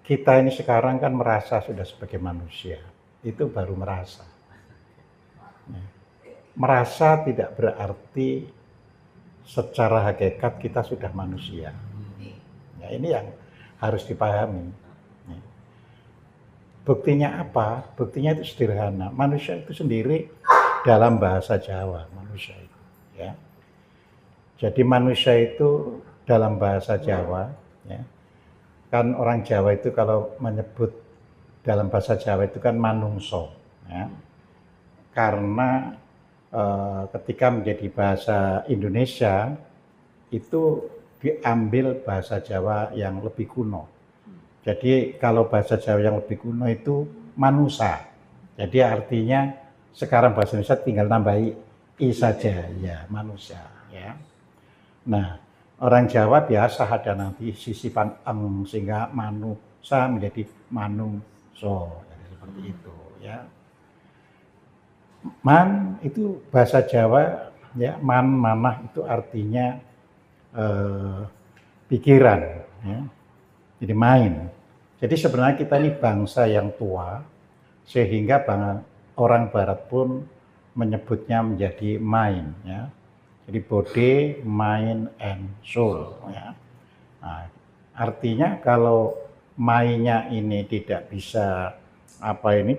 kita ini sekarang kan merasa sudah sebagai manusia, itu baru merasa. Merasa tidak berarti secara hakikat kita sudah manusia. Ya, ini yang harus dipahami. Buktinya apa? Buktinya itu sederhana. Manusia itu sendiri dalam bahasa Jawa, manusia itu. Ya. Jadi manusia itu dalam bahasa Jawa, ya, kan orang Jawa itu kalau menyebut dalam bahasa Jawa itu kan manungso, ya. Karena ketika menjadi bahasa Indonesia itu diambil bahasa Jawa yang lebih kuno. Jadi kalau bahasa Jawa yang lebih kuno itu manusa. Jadi artinya sekarang bahasa Indonesia tinggal nambahi i saja, ya manusia. Ya. Nah, orang Jawa biasa ada nanti sisipan eng sehingga manusa menjadi manungso, seperti itu. Ya. Man itu bahasa Jawa, ya man manah itu artinya pikiran, ya. Jadi main. Jadi sebenarnya kita ini bangsa yang tua, sehingga orang Barat pun menyebutnya menjadi mind, ya. Jadi body, mind, and soul, ya. Nah, artinya kalau mindnya ini tidak bisa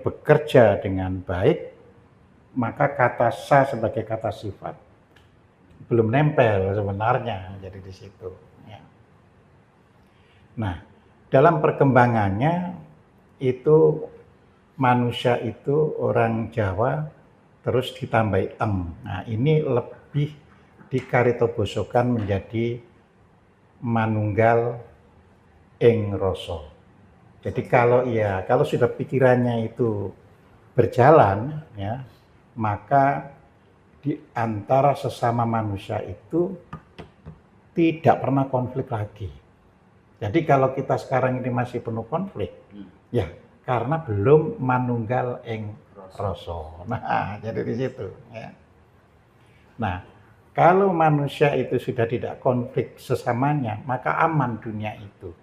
bekerja dengan baik, maka kata sa sebagai kata sifat belum nempel sebenarnya, jadi di situ. Ya. Nah, dalam perkembangannya itu manusia itu orang Jawa terus ditambahi em. Nah, ini lebih dikaritobosokan menjadi manunggal ing rasa. Jadi kalau sudah pikirannya itu berjalan, ya, maka di antara sesama manusia itu tidak pernah konflik lagi. Jadi kalau kita sekarang ini masih penuh konflik, ya karena belum manunggal ing rasa. Nah, jadi di situ. Ya. Nah, kalau manusia itu sudah tidak konflik sesamanya, maka aman dunia itu.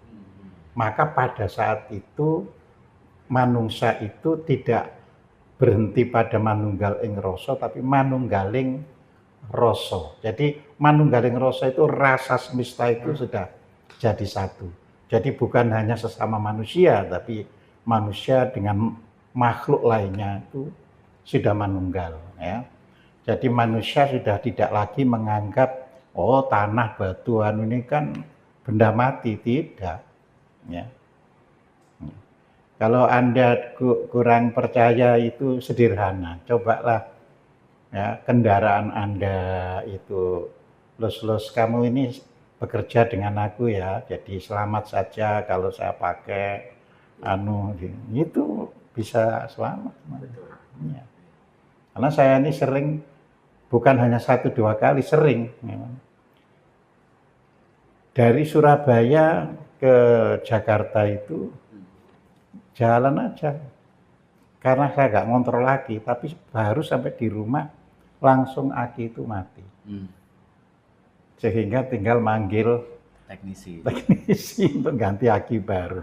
Maka pada saat itu manungsa itu tidak berhenti pada manunggal ing rasa, tapi manunggaling rasa. Jadi manunggaling rasa itu rasa semesta itu sudah jadi satu. Jadi bukan hanya sesama manusia, tapi manusia dengan makhluk lainnya itu sudah manunggal, ya. Jadi manusia sudah tidak lagi menganggap tanah batu ini kan benda mati, tidak, ya. Kalau Anda kurang percaya itu sederhana, cobalah, ya, kendaraan Anda itu los kamu ini bekerja dengan aku, ya, jadi selamat saja kalau saya pakai itu bisa selamat. Ya. Karena saya ini sering, bukan hanya 1-2 kali, sering, ya. Dari Surabaya ke Jakarta itu jalan aja, karena saya nggak ngontrol lagi, tapi baru sampai di rumah langsung aki itu mati. Sehingga tinggal manggil teknisi untuk ganti aki baru.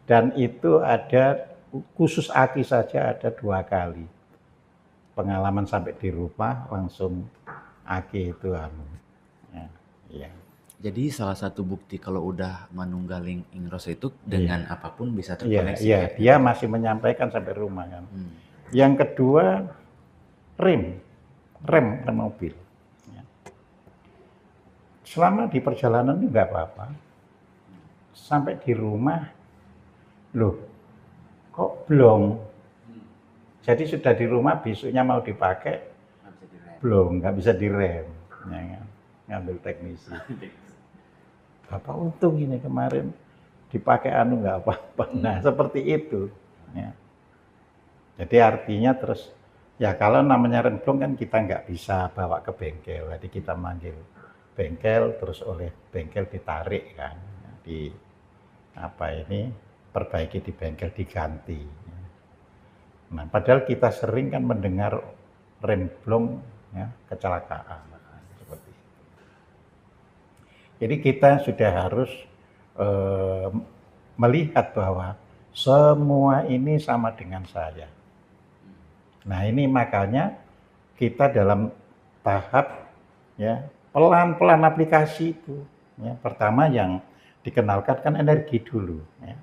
Dan itu ada khusus aki saja ada 2 kali pengalaman sampai di rumah langsung aki itu ya. Jadi salah satu bukti kalau udah manunggaling ing rasa itu dengan apapun bisa terkoneksi. Iya, dia masih menyampaikan sampai rumah kan. Yang kedua rem mobil. Ya. Selama di perjalanan itu nggak apa-apa. Sampai di rumah, loh, kok belum? Jadi sudah di rumah, besoknya mau dipakai, belum, nggak bisa direm. Ya, kan? Ngambil teknisi. Bapak untung ini kemarin dipakai nggak apa-apa. Nah, seperti itu. Ya. Jadi artinya terus, ya kalau namanya remblong kan kita nggak bisa bawa ke bengkel. Jadi kita manggil bengkel, terus oleh bengkel ditarik kan. Perbaiki di bengkel, diganti. Nah, padahal kita sering kan mendengar remblong, ya, kecelakaan. Jadi kita sudah harus melihat bahwa semua ini sama dengan saya. Nah ini makanya kita dalam tahap ya pelan-pelan aplikasi itu. Ya, pertama yang dikenalkan kan energi dulu. Ya.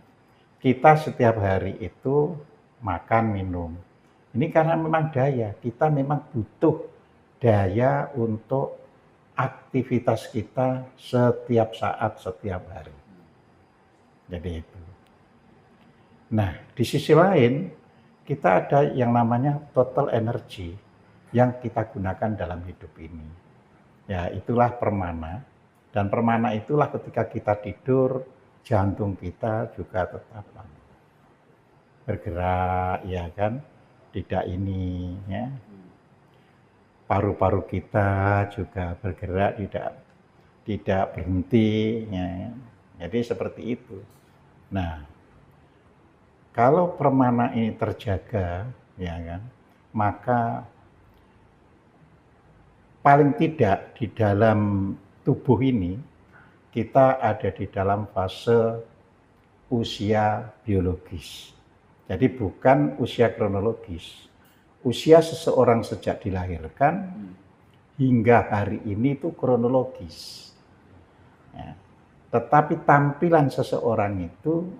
Kita setiap hari itu makan minum. Ini karena memang daya, kita memang butuh daya untuk aktivitas kita setiap saat, setiap hari. Jadi itu. Nah, di sisi lain kita ada yang namanya total energy yang kita gunakan dalam hidup ini. Ya, itulah permana. Dan permana itulah ketika kita tidur, jantung kita juga tetap bergerak, ya kan? Tidak ini, ya. Paru-paru kita juga bergerak, tidak berhenti, ya. Jadi seperti itu. Nah, kalau permana ini terjaga, ya kan, maka paling tidak di dalam tubuh ini kita ada di dalam fase usia biologis. Jadi bukan usia kronologis. Usia seseorang sejak dilahirkan hingga hari ini itu kronologis. Ya. Tetapi tampilan seseorang itu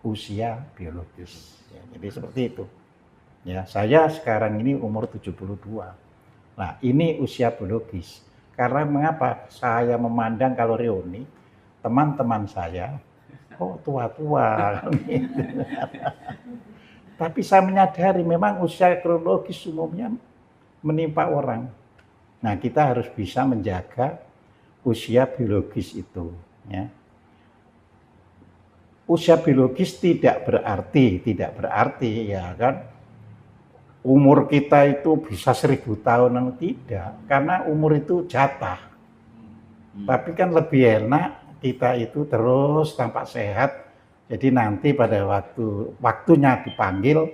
usia biologis. Ya, jadi seperti itu. Ya, saya sekarang ini umur 72. Nah, ini usia biologis. Karena mengapa? Saya memandang kalau reuni, teman-teman saya, oh tua-tua. Gitu. Tapi saya menyadari memang usia kronologis umumnya menimpa orang. Nah, kita harus bisa menjaga usia biologis itu. Ya. Usia biologis tidak berarti ya kan umur kita itu bisa 1000 tahunan, tidak, karena umur itu jatah. Tapi kan lebih enak kita itu terus tampak sehat, jadi nanti pada waktunya dipanggil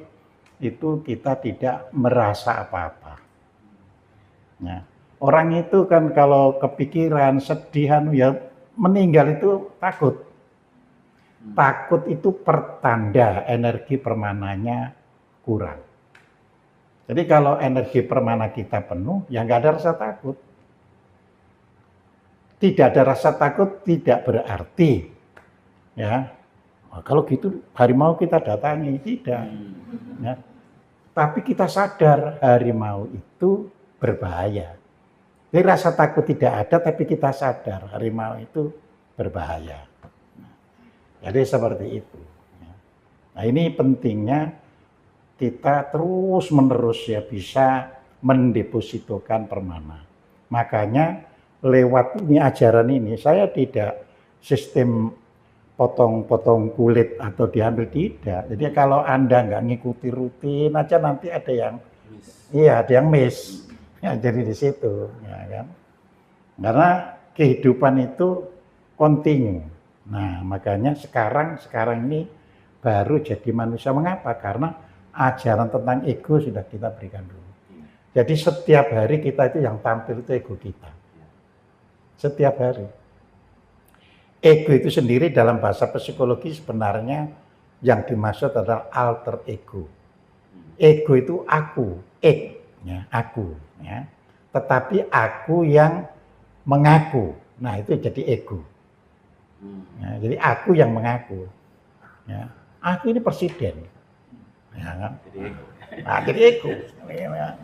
itu kita tidak merasa apa-apa. Ya. Orang itu kan kalau kepikiran, sedihan, ya meninggal itu takut. Takut itu pertanda energi permananya kurang. Jadi kalau energi permana kita penuh, ya nggak ada rasa takut. Tidak ada rasa takut tidak berarti, ya. Nah, kalau gitu harimau kita datangi, tidak. Ya. Tapi kita sadar harimau itu berbahaya. Jadi rasa takut tidak ada, tapi kita sadar harimau itu berbahaya. Jadi seperti itu. Nah ini pentingnya kita terus menerus ya bisa mendepositokan permana. Makanya lewat ini ajaran ini saya tidak sistem potong-potong kulit atau diambil, tidak. Jadi kalau Anda nggak ngikuti rutin aja nanti ada yang ada yang miss. Ya, jadi di situ, ya kan. Karena kehidupan itu kontinu. Nah, makanya sekarang ini baru jadi manusia. Mengapa? Karena ajaran tentang ego sudah kita berikan dulu. Jadi setiap hari kita itu yang tampil itu ego kita. Setiap hari. Ego itu sendiri dalam bahasa psikologi sebenarnya yang dimaksud adalah alter ego. Ego itu aku, ya, aku. Ya. Tetapi aku yang mengaku. Nah itu jadi ego. Ya, jadi aku yang mengaku, ya, aku ini presiden, ya kan? Jadi ego. Ya.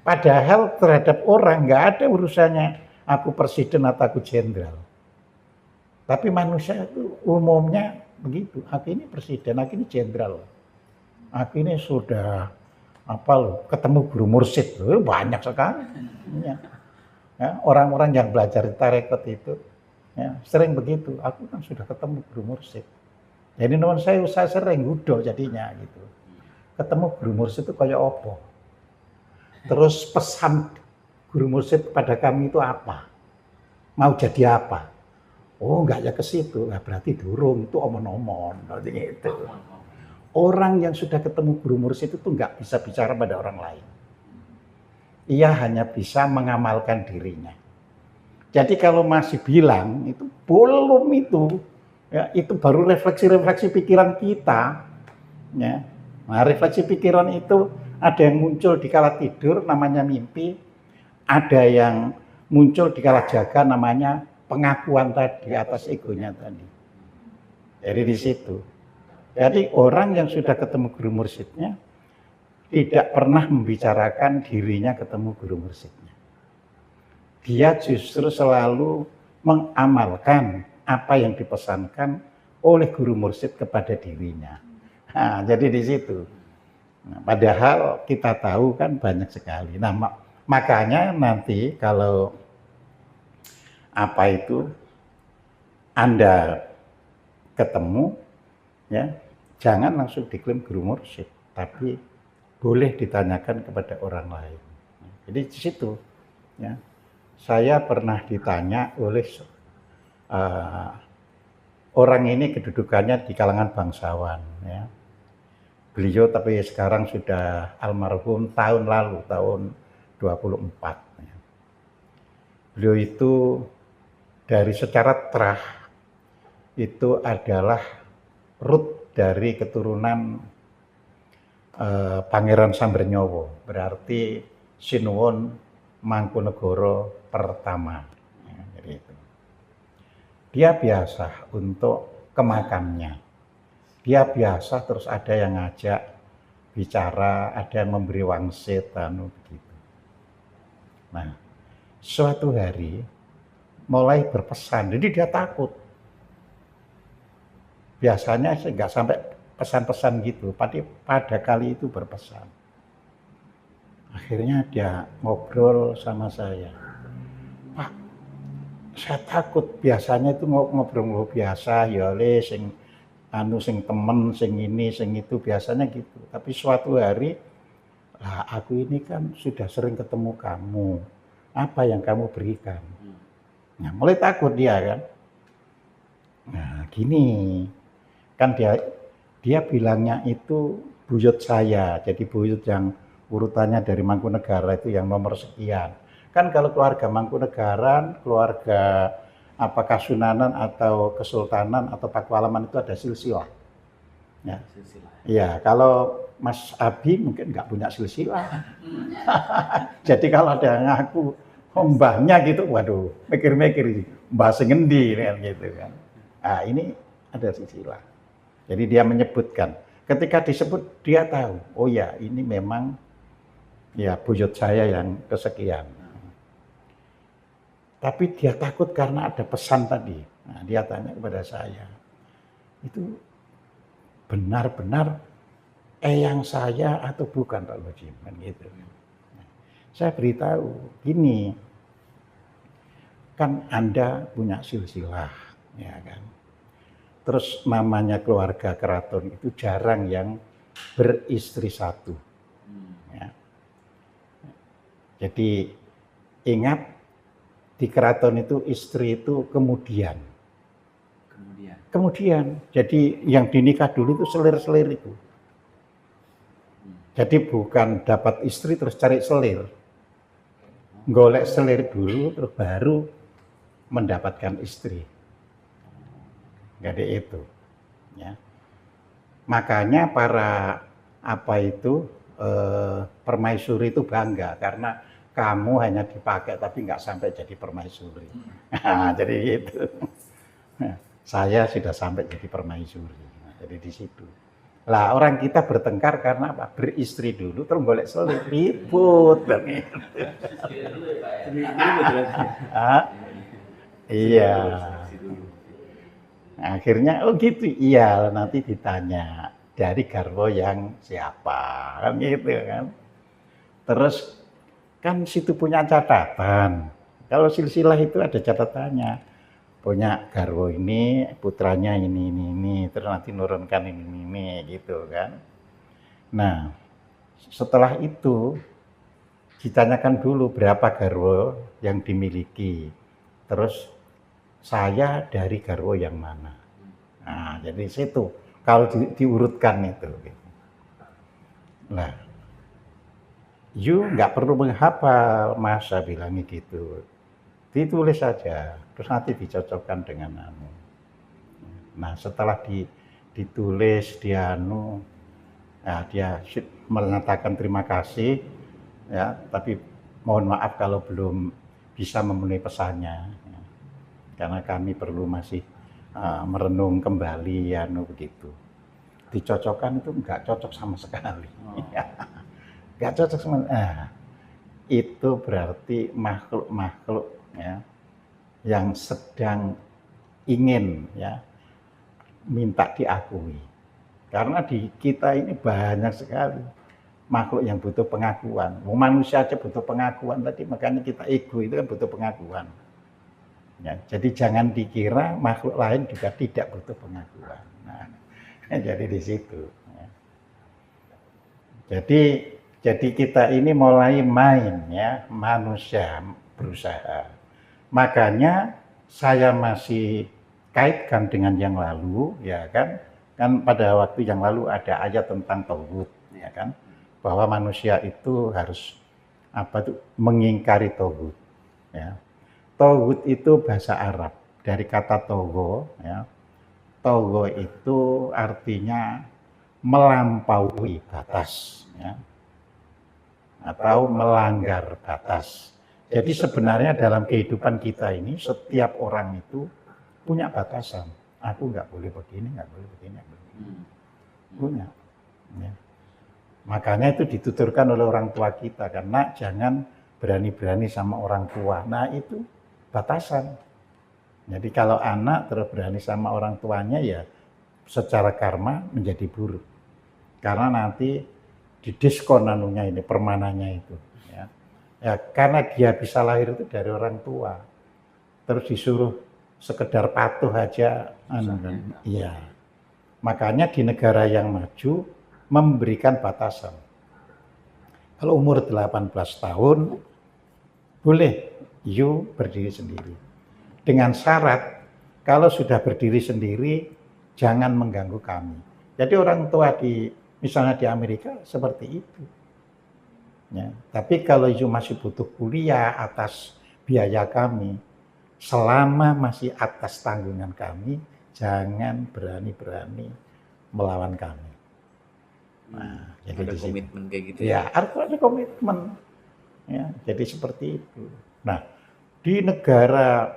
Padahal terhadap orang nggak ada urusannya aku presiden atau aku jenderal. Tapi manusia itu umumnya begitu. Aku ini presiden, aku ini jenderal, aku ini sudah ketemu guru mursyid, banyak sekali. Ya. Ya, orang-orang yang belajar di tarekat itu. Ya, sering begitu, aku kan sudah ketemu guru mursyid. Jadi non saya sering gudo jadinya gitu. Ketemu guru mursyid itu kayak opo. Terus pesan guru mursyid kepada kami itu apa? Mau jadi apa? Oh enggak ya ke situ, nah, berarti durung itu omon-omon, gitu. Orang yang sudah ketemu guru mursyid itu enggak bisa bicara pada orang lain. Ia hanya bisa mengamalkan dirinya. Jadi kalau masih bilang itu belum itu, ya itu baru refleksi-refleksi pikiran kita. Ya. Nah, refleksi pikiran itu ada yang muncul di kala tidur namanya mimpi, ada yang muncul di kala jaga namanya pengakuan tadi atas egonya tadi. Jadi di situ. Jadi orang yang sudah ketemu guru mursyidnya tidak pernah membicarakan dirinya ketemu guru mursyidnya. Dia justru selalu mengamalkan apa yang dipesankan oleh guru mursyid kepada dirinya. Nah, jadi di situ. Nah, padahal kita tahu kan banyak sekali. Nah, makanya nanti kalau apa itu Anda ketemu, ya, jangan langsung diklaim guru mursyid, tapi boleh ditanyakan kepada orang lain. Jadi di situ, ya. Saya pernah ditanya oleh orang ini kedudukannya di kalangan bangsawan, ya. Beliau tapi sekarang sudah almarhum tahun lalu, tahun 24. Ya. Beliau itu dari secara terah itu adalah root dari keturunan Pangeran Sambernyowo, berarti Sinuwun Mangkunegara pertama. Ya, jadi itu. Dia biasa untuk ke makamnya. Dia biasa terus ada yang ngajak bicara, ada yang memberi wangsit, begitu. Nah, suatu hari mulai berpesan, jadi dia takut. Biasanya nggak sampai pesan-pesan gitu, pada kali itu berpesan. Akhirnya dia ngobrol sama saya. Pak, saya takut. Biasanya itu ngobrol biasa, ya le sing sing temen, sing ini, sing itu, biasanya gitu. Tapi suatu hari, aku ini kan sudah sering ketemu kamu. Apa yang kamu berikan? Nah, mulai takut dia kan. Nah, gini. Kan dia bilangnya itu buyut saya. Jadi buyut yang urutannya dari Mangkunegara itu yang nomor sekian. Kan kalau keluarga Mangkunegaran, keluarga apakah Sunanan atau Kesultanan atau Pakualaman itu ada silsilah. Ya. Iya, kalau Mas Abi mungkin nggak punya silsilah. Jadi kalau ada yang ngaku mbahnya gitu, waduh, mikir-mikir mbah sing endi gitu kan. Nah, ini ada silsilah. Jadi dia menyebutkan, ketika disebut dia tahu, oh ya ini memang ya buyut saya yang kesekian. Tapi dia takut karena ada pesan tadi. Nah, dia tanya kepada saya, itu benar-benar eyang saya atau bukan Pak Lojim? Kan gitu. Nah, saya beritahu, gini, kan Anda punya silsilah, ya kan? Terus namanya keluarga keraton itu jarang yang beristri satu. Ya. Jadi ingat di keraton itu istri itu kemudian. Jadi yang dinikah dulu itu selir-selir itu. Jadi bukan dapat istri terus cari selir. Golek selir dulu terus baru mendapatkan istri. Jadi itu, ya. Makanya para permaisuri itu bangga karena kamu hanya dipakai tapi nggak sampai jadi permaisuri. Nah, jadi itu. Nah, saya sudah sampai jadi permaisuri. Nah, jadi di situ. Lah orang kita bertengkar karena apa? Beristri dulu terus golek selir, ribut dan itu. Iya. Akhirnya oh gitu, iya nanti ditanya dari garwo yang siapa kan gitu kan. Terus kan situ punya catatan. Kalau silsilah itu ada catatannya. Punya garwo ini, putranya ini, terus nanti nurunkan ini gitu kan. Nah, setelah itu ditanyakan dulu berapa garwo yang dimiliki. Terus saya dari garwo yang mana. Nah, jadi situ kalau diurutkan itu. Nah, you nggak perlu menghafal, Mas, saya bilangnya gitu. Ditulis saja, terus nanti dicocokkan dengan anu. Nah, setelah ditulis, Nah, dia menyatakan terima kasih, ya, tapi mohon maaf kalau belum bisa memenuhi pesannya, ya. Karena kami perlu masih merenung kembali, ya, begitu. Dicocokkan itu nggak cocok sama sekali. Nggak cocok sama. Itu berarti makhluk-makhluk, ya, yang sedang ingin, ya, minta diakui. Karena di kita ini banyak sekali makhluk yang butuh pengakuan. Manusia aja butuh pengakuan tadi, makanya kita ego itu kan butuh pengakuan. Ya, jadi jangan dikira makhluk lain juga tidak butuh pengakuan. Nah, jadi di situ. Ya. Jadi kita ini mulai main, ya, manusia berusaha. Makanya saya masih kaitkan dengan yang lalu, ya kan? Kan pada waktu yang lalu ada ayat tentang tauhid, ya kan? Bahwa manusia itu harus mengingkari tauhid, ya. Tauhid itu bahasa Arab dari kata togo, ya. Togo itu artinya melampaui batas, ya, atau melanggar batas. Jadi sebenarnya dalam kehidupan kita ini setiap orang itu punya batasan. Aku nggak boleh begini, nggak boleh begini, nggak boleh begini. Punya. Ya. Makanya itu dituturkan oleh orang tua kita, karena jangan berani-berani sama orang tua. Nah itu batasan. Jadi kalau anak terus berani sama orang tuanya, ya secara karma menjadi buruk. Karena nanti didiskon anunya ini, permananya itu. Ya. Ya, karena dia bisa lahir itu dari orang tua. Terus disuruh sekedar patuh aja, iya. Makanya di negara yang maju memberikan batasan. Kalau umur 18 tahun boleh you berdiri sendiri. Dengan syarat kalau sudah berdiri sendiri jangan mengganggu kami. Jadi orang tua misalnya di Amerika seperti itu. Ya, tapi kalau you masih butuh kuliah atas biaya kami, selama masih atas tanggungan kami, jangan berani-berani melawan kami. Nah, jadi ada komitmen kayak gitu ya. Harus ada komitmen. Ya, jadi seperti itu. Nah, di negara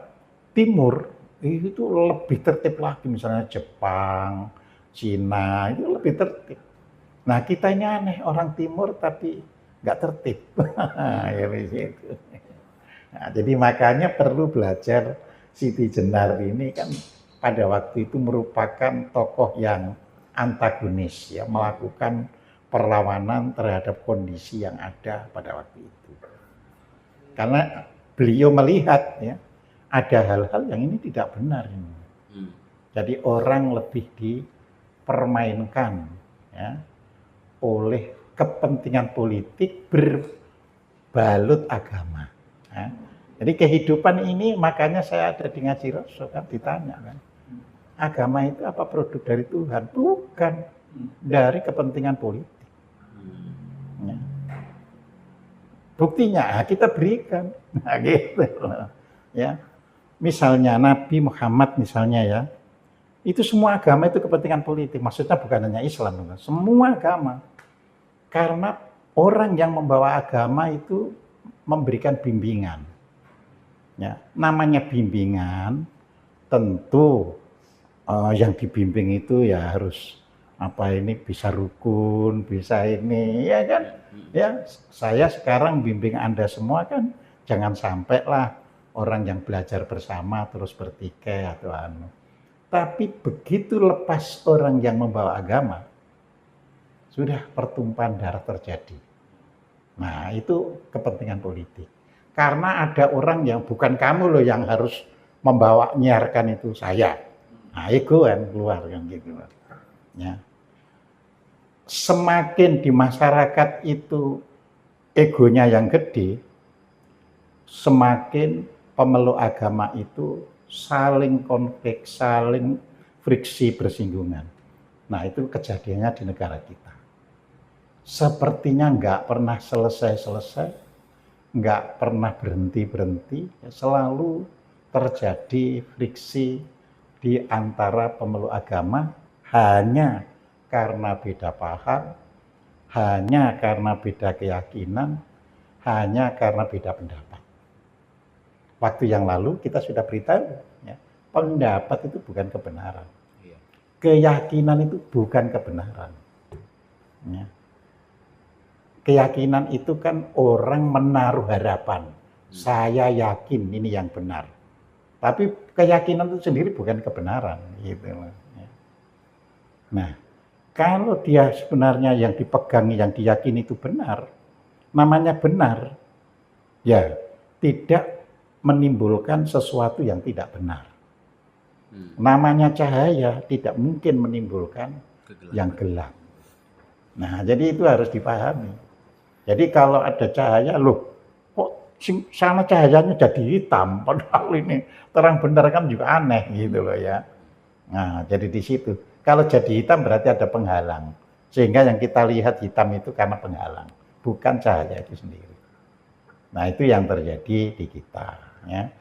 timur itu lebih tertib lagi, misalnya Jepang, Cina itu lebih tertib. Nah, kita ini aneh, orang timur tapi nggak tertib. Ya begitu. Nah, jadi makanya perlu belajar. Siti Jenar ini kan pada waktu itu merupakan tokoh yang antagonis, ya, melakukan perlawanan terhadap kondisi yang ada pada waktu itu. Karena beliau melihat, ya, ada hal-hal yang ini tidak benar ini. Jadi orang lebih dipermainkan, ya, oleh kepentingan politik berbalut agama. Ya. Jadi kehidupan ini, makanya saya ada di ngaji Rasul kan ditanya kan, agama itu apa produk dari Tuhan? Bukan, dari kepentingan politik. Ya. Buktinya kita berikan, nah, gitu. Ya, misalnya Nabi Muhammad misalnya, ya, itu semua agama itu kepentingan politik. Maksudnya bukan hanya Islam, semua agama. Karena orang yang membawa agama itu memberikan bimbingan. Ya, namanya bimbingan, tentu yang dibimbing itu ya harus bisa rukun, bisa ini, ya kan? Ya, saya sekarang bimbing Anda semua kan, jangan sampai lah orang yang belajar bersama terus bertikai atau anu. Tapi begitu lepas orang yang membawa agama, sudah pertumpahan darah terjadi. Nah, itu kepentingan politik. Karena ada orang yang bukan kamu loh yang harus membawa, nyiarkan itu, saya. Nah, ego kan keluar kan gitu. Ya. Semakin di masyarakat itu egonya yang gede, semakin pemeluk agama itu saling konflik, saling friksi, bersinggungan. Nah, itu kejadiannya di negara kita. Sepertinya nggak pernah selesai-selesai, nggak pernah berhenti-berhenti, selalu terjadi friksi di antara pemeluk agama hanya karena beda paham, hanya karena beda keyakinan, hanya karena beda pendapat. Waktu yang lalu kita sudah beritahu, ya, pendapat itu bukan kebenaran. Iya. Keyakinan itu bukan kebenaran. Ya. Keyakinan itu kan orang menaruh harapan. Saya yakin ini yang benar. Tapi keyakinan itu sendiri bukan kebenaran. Gitu. Ya. Nah, kalau dia sebenarnya yang dipegangi, yang diyakini itu benar, namanya benar, ya tidak menimbulkan sesuatu yang tidak benar. Namanya cahaya tidak mungkin menimbulkan yang gelap. Nah, jadi itu harus dipahami. Jadi kalau ada cahaya, loh, kok sana cahayanya jadi hitam, padahal ini terang benar kan juga aneh gitu loh ya. Nah, jadi di situ. Kalau jadi hitam berarti ada penghalang. Sehingga yang kita lihat hitam itu karena penghalang, bukan cahaya itu sendiri. Nah, itu yang terjadi di kita, ya.